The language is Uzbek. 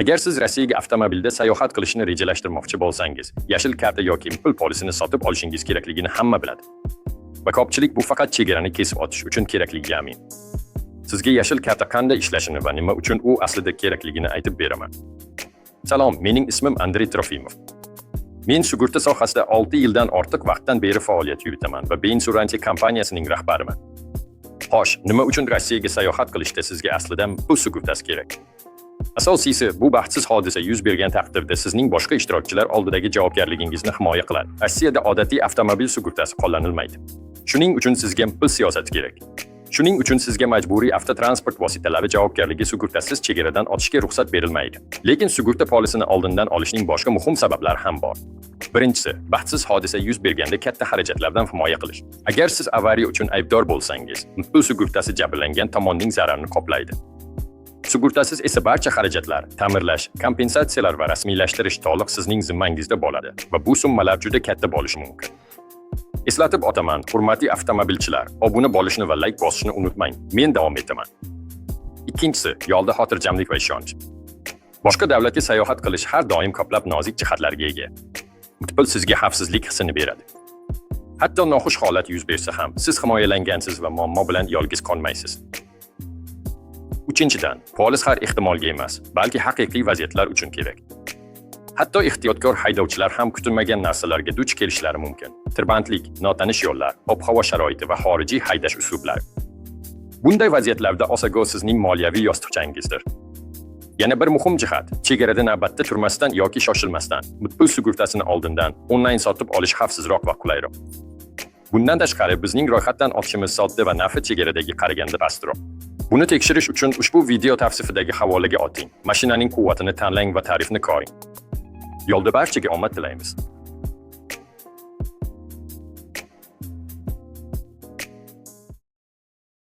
Agar siz Rossiyaga avtomobilda sayohat qilishni rejalashtirmoqchi bo'lsangiz, yashil karta yoki impul polisini sotib olishingiz kerakligini hamma biladi. Va ko'pchilik bu faqat chegarani kesib o'tish uchun kerakligiga amin. Sizga yashil karta qanday ishlashini va nima uchun u aslida kerakligini aytib beraman. Salom, mening ismim Andrey Trofimov. Men sug'urta sohasida 6 yildan ortiq vaqtdan beri faoliyat yuritaman va Beinsurance kompaniyasining rahbariman. Xo'sh, nima uchun Rossiyaga sayohat qilishda sizga aslida bu sug'urtasi kerak? Asosiysi, bu baxtsiz hodisa yuz bergan taqdirda sizning boshqa ishtirokchilar oldidagi javobgarligingizni himoya qiladi. Rossiyada odatiy avtomobil sug'urtasi qo'llanilmaydi. Shuning uchun sizga impul siyosati kerak. Shuning uchun sizga majburiy avtotransport vositalari javobgarligi sug'urtasiz chegaradan o'tishga ruxsat berilmaydi. Lekin sug'urta polisini oldindan olishning boshqa muhim sabablari ham bor. Birinchisi, baxtsiz hodisa yuz berganda katta xarajatlardan himoya qilish. Agar siz avariya uchun aybdor bo'lsangiz, impul sug'urtasi jabrlangan tomonning zararini qoplaydi. Sug'urtasiz esa barcha xarajatlar, ta'mirlash, kompensatsiyalar va rasmiylashtirish to'liq sizning zimmangizda bo'ladi va bu summalar juda katta bo'lishi mumkin. Eslatib o'taman, hurmatli avtomobilchilar, obuna bo'lishni va like bosishni unutmang. Men davom etaman. Ikkinchisi, yo'lda xotirjamlik va ishonch. Boshqa davlatga sayohat qilish har doim ko'plab nozik jihatlarga ega. Impul sizga xavfsizlik hissini beradi. Hatto noxush holat yuz bersa ham, siz himoyalangansiz va muammo bilan yolg'iz qolmaysiz. Uchinchidan, polis har ehtimolga emas, balki haqiqiy vaziyatlar uchun kerak. Hatto ehtiyotkor haydovchilar ham kutilmagan narsalarga duch kelishlari mumkin. Tirbandlik, notanish yo'llar, ob-havo sharoiti va xorijiy haydash uslublari. Bunday vaziyatlarda Osago sizning moliyaviy yostiqchangizdir. Yana bir muhim jihat, chegarada navbatda turmasdan yoki shoshilmasdan, impul sug'urtasini oldindan onlayn sotib olish xavfsizroq va qulayroq. Bundan tashqari, bizning ro'yxatdan o'tishimiz sodda va narxi chegaradagi qaraganda pastroq. Buni tekshirish uchun ushbu video tavsifidagi havolaga o'ting. Mashinaning quvvatini tanlang va tarifni ko'ring. Yo'lda barchaga omad tilaymiz.